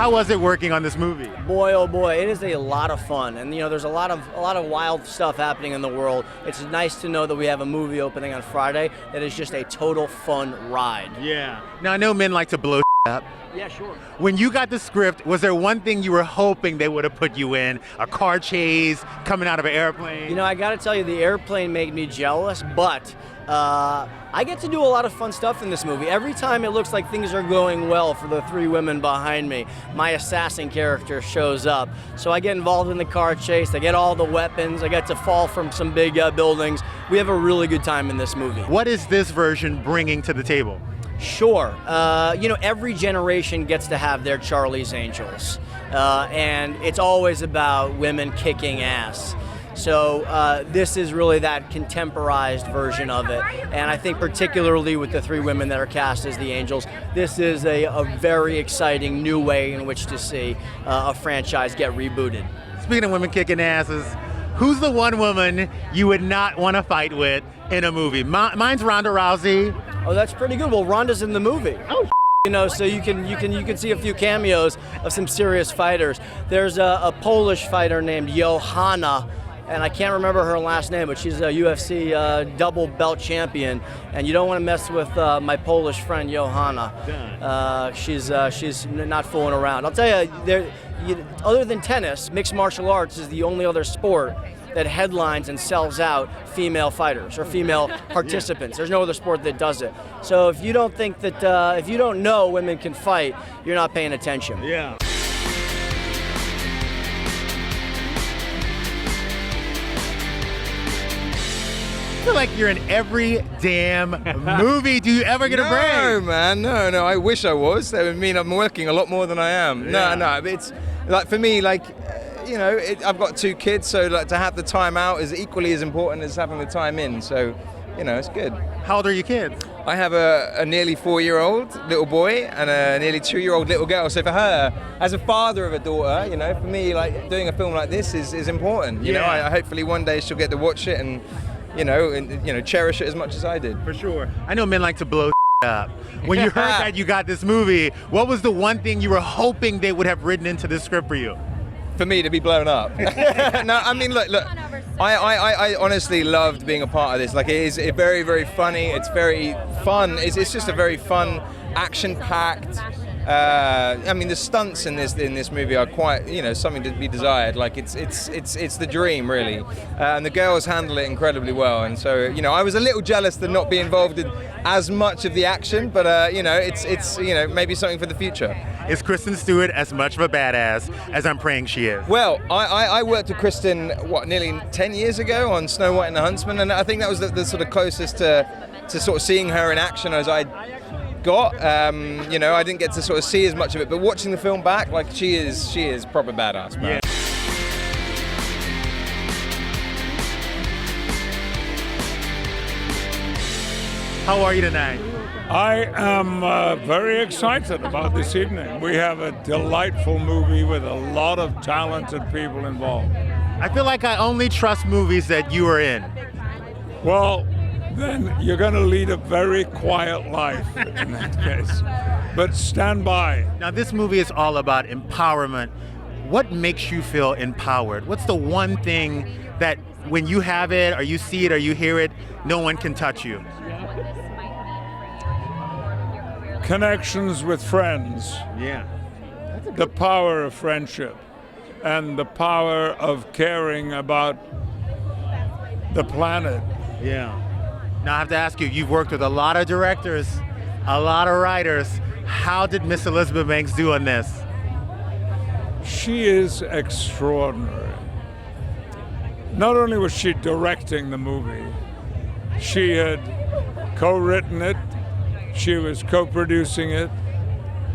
How was it working on this movie? Boy, oh boy, it is a lot of fun, and there's a lot of wild stuff happening in the world. It's nice to know that we have a movie opening on Friday that is just a total fun ride. Yeah. Now I know men like to blow up. Yeah, sure. When you got the script, was there one thing you were hoping they would have put you in? A car chase, coming out of an airplane? I got to tell you, the airplane made me jealous, but I get to do a lot of fun stuff in this movie. Every time it looks like things are going well for the three women behind me, my assassin character shows up. So I get involved in the car chase, I get all the weapons, I get to fall from some big buildings. We have a really good time in this movie. What is this version bringing to the table? Sure. Every generation gets to have their Charlie's Angels. And it's always about women kicking ass. So this is really that contemporized version of it. And I think particularly with the three women that are cast as the Angels, this is a very exciting new way in which to see a franchise get rebooted. Speaking of women kicking asses, who's the one woman you would not want to fight with in a movie? Mine's Ronda Rousey. Oh, that's pretty good. Well, Ronda's in the movie. Oh, so you can see a few cameos of some serious fighters. There's a Polish fighter named Joanna, and I can't remember her last name, but she's a UFC double belt champion. And you don't want to mess with my Polish friend Joanna. She's not fooling around. I'll tell you, other than tennis, mixed martial arts is the only other sport that headlines and sells out female fighters or female participants. There's no other sport that does it. So if you don't think that, if you don't know women can fight, you're not paying attention. Yeah. I feel like you're in every damn movie. Do you ever get a break? No, man, no. I wish I was. That would mean I'm working a lot more than I am. Yeah. No. It's like for me, like. I've got 2 kids, so like to have the time out is equally as important as having the time in. So, it's good. How old are your kids? I have a nearly 4-year-old little boy and a nearly 2-year-old little girl. So for her, as a father of a daughter, for me, like doing a film like this is important. I hopefully one day she'll get to watch it and, cherish it as much as I did. For sure. I know men like to blow up. When you heard that you got this movie, what was the one thing you were hoping they would have written into this script for you? For me to be blown up. No, I mean, look. I honestly loved being a part of this. Like, it is very, very funny. It's very fun. It's just a very fun, action-packed. I mean, the stunts in this movie are quite, something to be desired. Like, it's the dream, really. And the girls handle it incredibly well. And so, I was a little jealous to not be involved in as much of the action, but it's maybe something for the future. Is Kristen Stewart as much of a badass as I'm praying she is? Well, I worked with Kristen, nearly 10 years ago on Snow White and the Huntsman, and I think that was the sort of closest to sort of seeing her in action as I got. I didn't get to sort of see as much of it, but watching the film back, like she is proper badass, man. Yeah. How are you tonight? I am very excited about this evening. We have a delightful movie with a lot of talented people involved. I feel like I only trust movies that you are in. Well, then you're going to lead a very quiet life in that case. But stand by. Now, this movie is all about empowerment. What makes you feel empowered? What's the one thing that when you have it, or you see it, or you hear it, no one can touch you? Connections with friends. Yeah. The power of friendship and the power of caring about the planet. Yeah. Now I have to ask you, you've worked with a lot of directors, a lot of writers. How did Miss Elizabeth Banks do on this? She is extraordinary. Not only was she directing the movie, she had co-written it, she was co-producing it,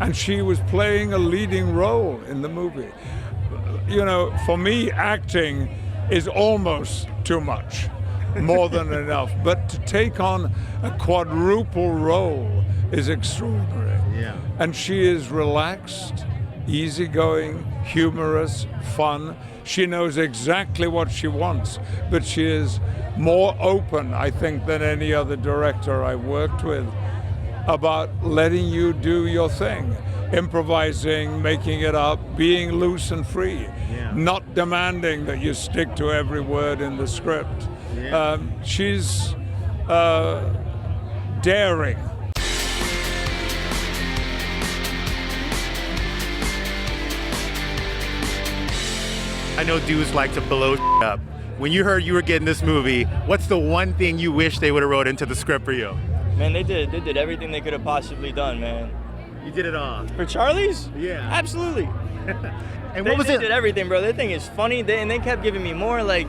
and she was playing a leading role in the movie. For me, acting is almost too much, more than enough. But to take on a quadruple role is extraordinary. Yeah. And she is relaxed, easygoing, humorous, fun. She knows exactly what she wants, but she is more open, I think, than any other director I worked with about letting you do your thing. improvising, making it up, being loose and free, not demanding that you stick to every word in the script. She's daring. I know dudes like to blow up. When you heard you were getting this movie, what's the one thing you wish they would have wrote into the script for you? Man, they did everything they could have possibly done, man. You did it all. For Charlie's? Yeah. Absolutely. And what was it? They did everything, bro. That thing is funny, and they kept giving me more. Like,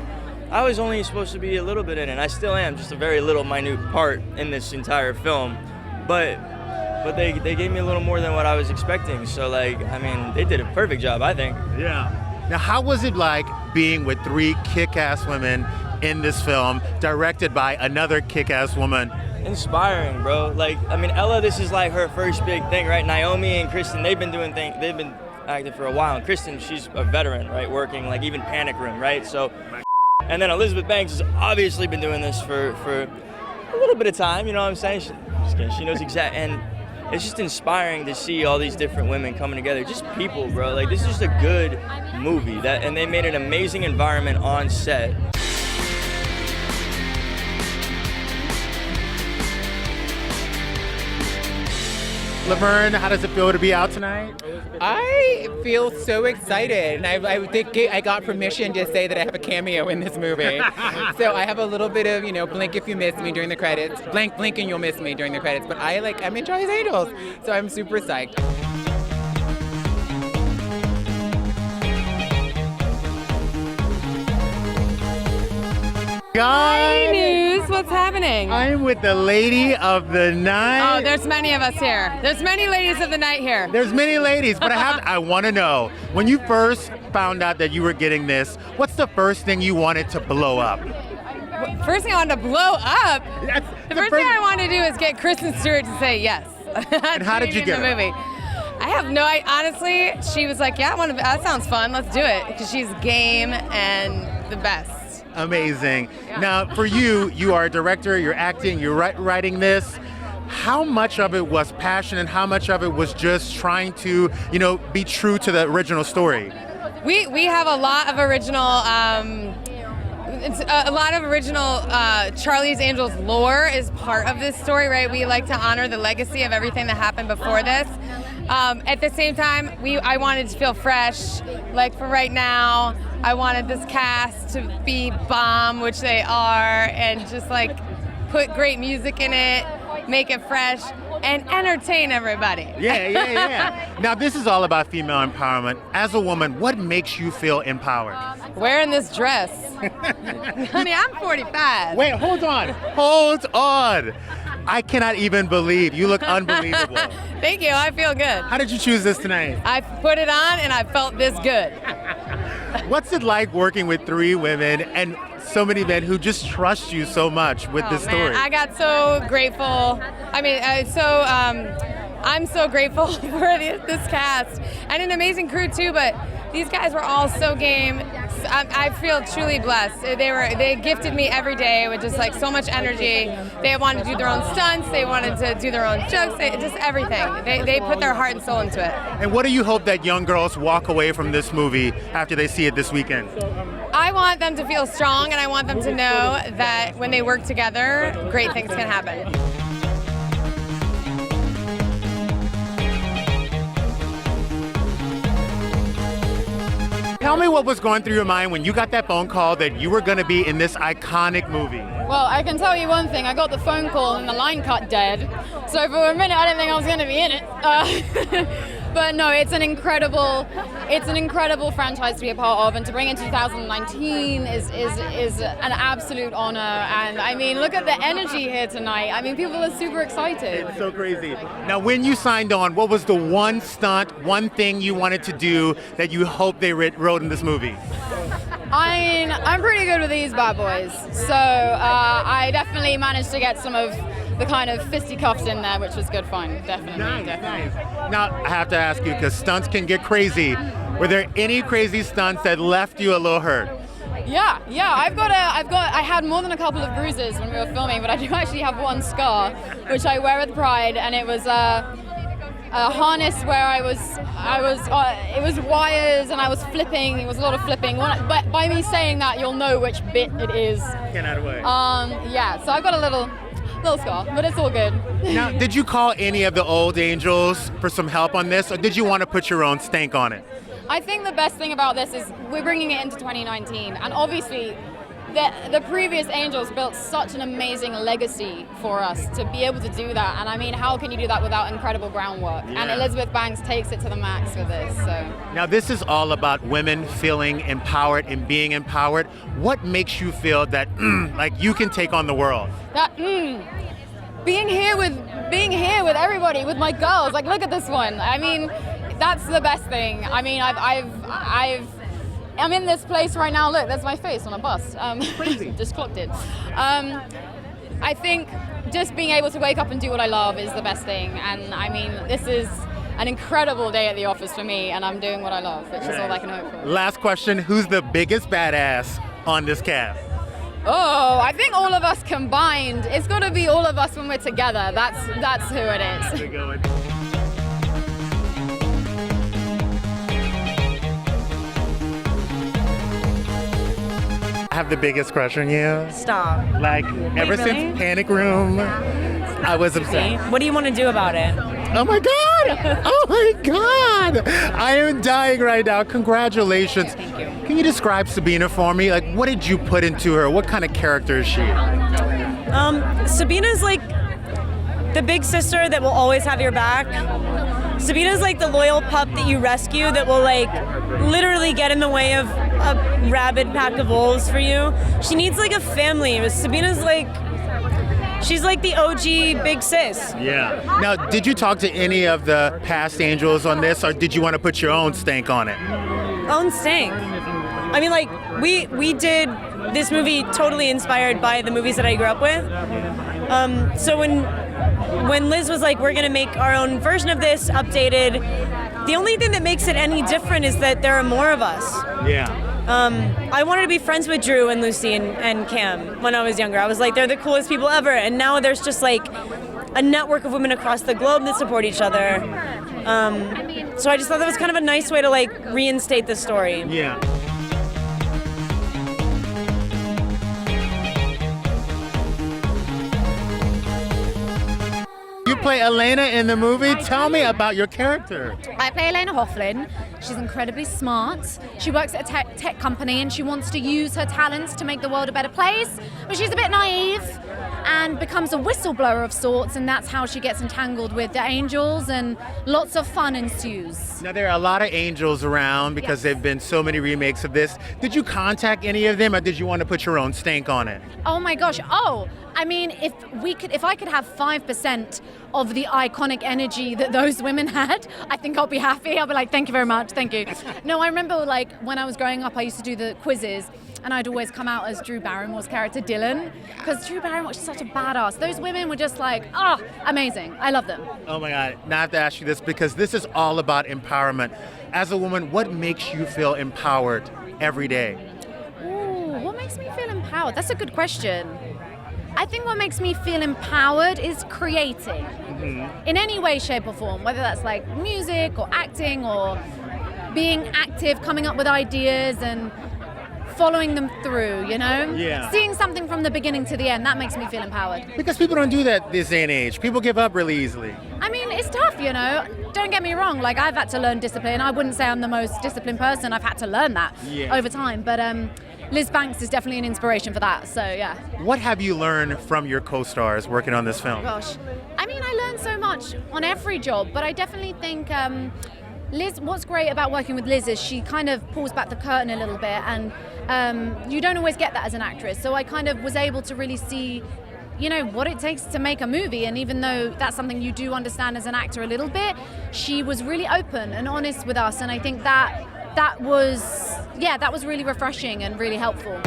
I was only supposed to be a little bit in it. I still am, just a very little, minute part in this entire film. But they gave me a little more than what I was expecting. So, like, I mean, they did a perfect job, I think. Yeah. Now, how was it like being with three kick-ass women in this film, directed by another kick-ass woman? Inspiring, bro. Like, I mean, Ella, this is like her first big thing, right? Naomi and Kristen, they've been acting for a while. And Kristen, she's a veteran, right? Working, like, even Panic Room, right? So, and then Elizabeth Banks has obviously been doing this for a little bit of time, you know what I'm saying? She knows exactly, and it's just inspiring to see all these different women coming together. Just people, bro. Like, this is just a good movie, and they made an amazing environment on set. Laverne, how does it feel to be out tonight? I feel so excited, and I think I got permission to say that I have a cameo in this movie. So I have a little bit of, blink if you miss me during the credits, blink and you'll miss me during the credits. But I'm in Charlie's Angels, so I'm super psyched. Hi, News. What's happening? I'm with the lady of the night. Oh, there's many of us here. There's many ladies of the night here. There's many ladies, but I want to know, when you first found out that you were getting this, what's the first thing you wanted to blow up? First thing I wanted to blow up? That's The first thing I wanted to do is get Kristen Stewart to say yes. And how did you get the her? movie? I have no idea. Honestly, she was like, yeah, that sounds fun. Let's do it. Because she's game and the best. Amazing. Now, for you, you are a director, you're acting, you're writing this. How much of it was passion and how much of it was just trying to, be true to the original story? We have a lot of original, Charlie's Angels lore is part of this story, right? We like to honor the legacy of everything that happened before this. At the same time, I wanted to feel fresh. Like, for right now, I wanted this cast to be bomb, which they are, and just like put great music in it, make it fresh, and entertain everybody. Yeah. Now, this is all about female empowerment. As a woman, what makes you feel empowered? Wearing this dress. Honey, I'm 45. Wait, hold on. I cannot even believe. You look unbelievable. Thank you, I feel good. How did you choose this tonight? I put it on and I felt this good. What's it like working with three women and so many men who just trust you so much with this story? Man, I got so grateful. I'm so grateful for this cast and an amazing crew too, but these guys were all so game. I feel truly blessed. They gifted me every day with just like so much energy. They wanted to do their own stunts. They wanted to do their own jokes. Just everything. They put their heart and soul into it. And what do you hope that young girls walk away from this movie after they see it this weekend? I want them to feel strong, and I want them to know that when they work together, great things can happen. Tell me what was going through your mind when you got that phone call that you were going to be in this iconic movie. Well, I can tell you one thing. I got the phone call and the line cut dead. So for a minute, I didn't think I was going to be in it. But no, it's an incredible franchise to be a part of, and to bring in 2019 is an absolute honor. And I mean, look at the energy here tonight. I mean, people are super excited. It's so crazy. Now, when you signed on, what was the one stunt, one thing you wanted to do that you hope they wrote in this movie? I mean, I'm pretty good with these bad boys, so I definitely managed to get some of the kind of fisticuffs in there, which was good fun, definitely. Nice. Now, I have to ask you, because stunts can get crazy. Were there any crazy stunts that left you a little hurt? Yeah. I had more than a couple of bruises when we were filming, but I do actually have one scar, which I wear with pride, and it was harness where it was wires and I was flipping. It was a lot of flipping. But by me saying that, you'll know which bit it is. Get out of the way. Yeah, so I've got a little scar, but it's all good. Now, did you call any of the old angels for some help on this, or did you want to put your own stank on it? I think the best thing about this is we're bringing it into 2019, and obviously the previous angels built such an amazing legacy for us to be able to do that. And I mean, how can you do that without incredible groundwork? Yeah. And Elizabeth Banks takes it to the max with this. So now this is all about women feeling empowered and being empowered. What makes you feel that like you can take on the world? That being here with everybody, with my girls. Like, look at this one. I mean, that's the best thing. I mean, I'm in this place right now. Look, that's my face on a bus. Crazy. Just clocked it. I think just being able to wake up and do what I love is the best thing. And I mean, this is an incredible day at the office for me, and I'm doing what I love, which is all I can hope for. Last question, who's the biggest badass on this cast? Oh, I think all of us combined. It's got to be all of us when we're together. That's who it is. I have the biggest crush on you. Stop. Like, ever since Panic Room, I was obsessed. What do you want to do about it? Oh my God! Oh my God! I am dying right now. Congratulations. Thank you. Can you describe Sabina for me? Like, what did you put into her? What kind of character is she? Sabina's like the big sister that will always have your back. Sabina's like the loyal pup that you rescue that will like literally get in the way of a rabid pack of wolves for you. She needs like a family. Sabina's like, she's like the OG big sis. Yeah. Now, did you talk to any of the past angels on this, or did you want to put your own stank on it? Own stank. I mean, like, we did this movie totally inspired by the movies that I grew up with. So when Liz was like, we're gonna make our own version of this, updated, the only thing that makes it any different is that there are more of us. Yeah. I wanted to be friends with Drew and Lucy and Cam when I was younger. I was like, they're the coolest people ever. And now there's just like a network of women across the globe that support each other. So I just thought that was kind of a nice way to like reinstate the story. Yeah. You play Elena in the movie. Tell me about your character. I play Elena Houghlin. She's incredibly smart. She works at a tech company and she wants to use her talents to make the world a better place, but she's a bit naive and becomes a whistleblower of sorts, and that's how she gets entangled with the angels, and lots of fun ensues. Now, there are a lot of angels around because there've been so many remakes of this. Did you contact any of them, or did you want to put your own stank on it? Oh my gosh. Oh, I mean, if I could have 5% of the iconic energy that those women had, I think I'll be happy. I'll be like, thank you very much, thank you. No, I remember like when I was growing up, I used to do the quizzes, and I'd always come out as Drew Barrymore's character, Dylan, because Drew Barrymore was such a badass. Those women were just like, amazing. I love them. Oh my God, now I have to ask you this, because this is all about empowerment. As a woman, what makes you feel empowered every day? Ooh, what makes me feel empowered? That's a good question. I think what makes me feel empowered is creating in any way, shape or form, whether that's like music or acting or being active, coming up with ideas and following them through, you know? Yeah. Seeing something from the beginning to the end, that makes me feel empowered. Because people don't do that this day and age. People give up really easily. I mean, it's tough, you know? Don't get me wrong, like I've had to learn discipline. I wouldn't say I'm the most disciplined person. I've had to learn that over time, but Liz Banks is definitely an inspiration for that, so yeah. What have you learned from your co-stars working on this film? Gosh, I mean, I learned so much on every job, but I definitely think Liz, what's great about working with Liz is she kind of pulls back the curtain a little bit, and you don't always get that as an actress, so I kind of was able to really see, you know, what it takes to make a movie, and even though that's something you do understand as an actor a little bit, she was really open and honest with us, and I think that was really refreshing and really helpful.